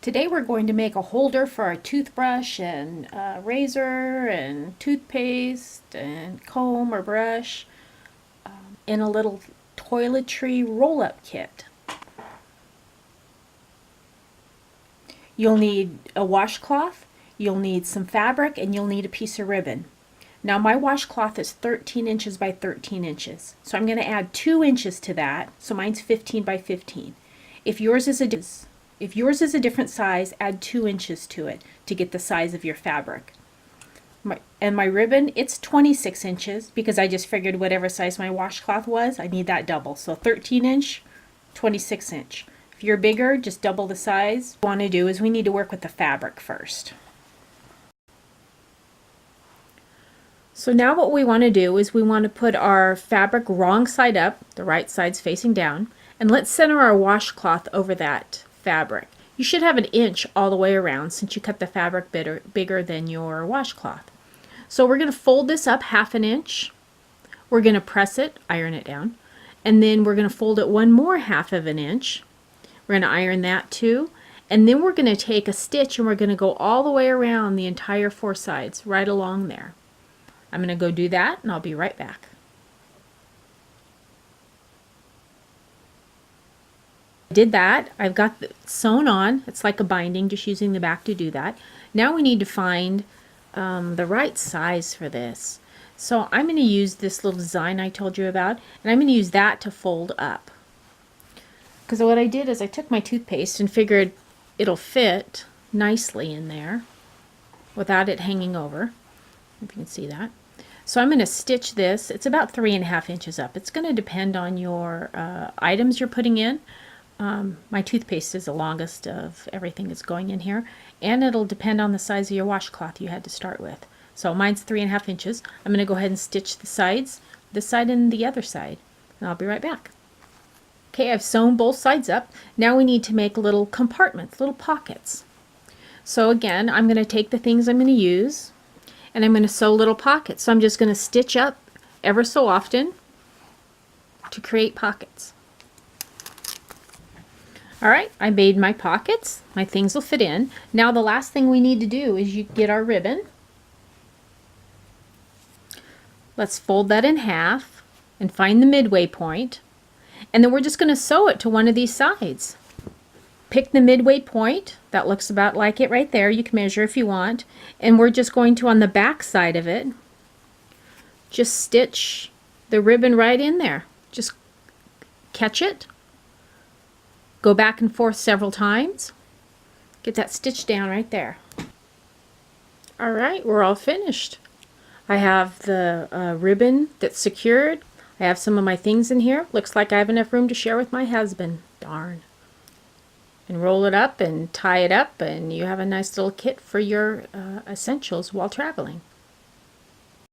Today we're going to make a holder for our toothbrush and razor and toothpaste and comb or brush in a little toiletry roll-up kit. You'll need a washcloth, you'll need some fabric, and you'll need a piece of ribbon. Now my washcloth is 13 inches by 13 inches, so I'm going to add 2 inches to that, so mine's 15 by 15. If yours is a different size, add 2 inches to it to get the size of your fabric. My ribbon, it's 26 inches because I just figured whatever size my washcloth was, I need that double. So 13 inch, 26 inch. If you're bigger, just double the size. What we want to do is we need to work with the fabric first. So now what we want to do is we want to put our fabric wrong side up, the right side's facing down, and let's center our washcloth over that fabric. You should have 1 inch all the way around since you cut the fabric bigger than your washcloth. So we're going to fold this up 1/2 inch. We're going to press it, iron it down, and then we're going to fold it 1 more 1/2 inch. We're going to iron that too, and then we're going to take a stitch and we're going to go all the way around the entire 4 sides, right along there. I'm going to go do that and I'll be right back. Did that. I've got it sewn on. It's like a binding, just using the back to do that. Now we need to find the right size for this. So I'm going to use this little design I told you about, and I'm going to use that to fold up. Because what I did is I took my toothpaste and figured it'll fit nicely in there without it hanging over, if you can see that. So I'm going to stitch this. It's about 3.5 inches up. It's going to depend on your items you're putting in. My toothpaste is the longest of everything that's going in here, and it'll depend on the size of your washcloth you had to start with. So mine's 3.5 inches. I'm going to go ahead and stitch the sides, this side and the other side, and I'll be right back. Okay, I've sewn both sides up. Now we need to make little compartments, little pockets. So again, I'm going to take the things I'm going to use, and I'm going to sew little pockets. So I'm just going to stitch up ever so often to create pockets. Alright, I made my pockets. My things will fit in. Now the last thing we need to do is you get our ribbon. Let's fold that in half and find the midway point. And then we're just going to sew it to one of these sides. Pick the midway point. That looks about like it right there. You can measure if you want. And we're just going to, on the back side of it, just stitch the ribbon right in there. Just catch it. Go back and forth several times. Get that stitch down right there. Alright, we're all finished. I have the ribbon that's secured. I have some of my things in here. Looks like I have enough room to share with my husband. Darn. And roll it up and tie it up, and you have a nice little kit for your essentials while traveling.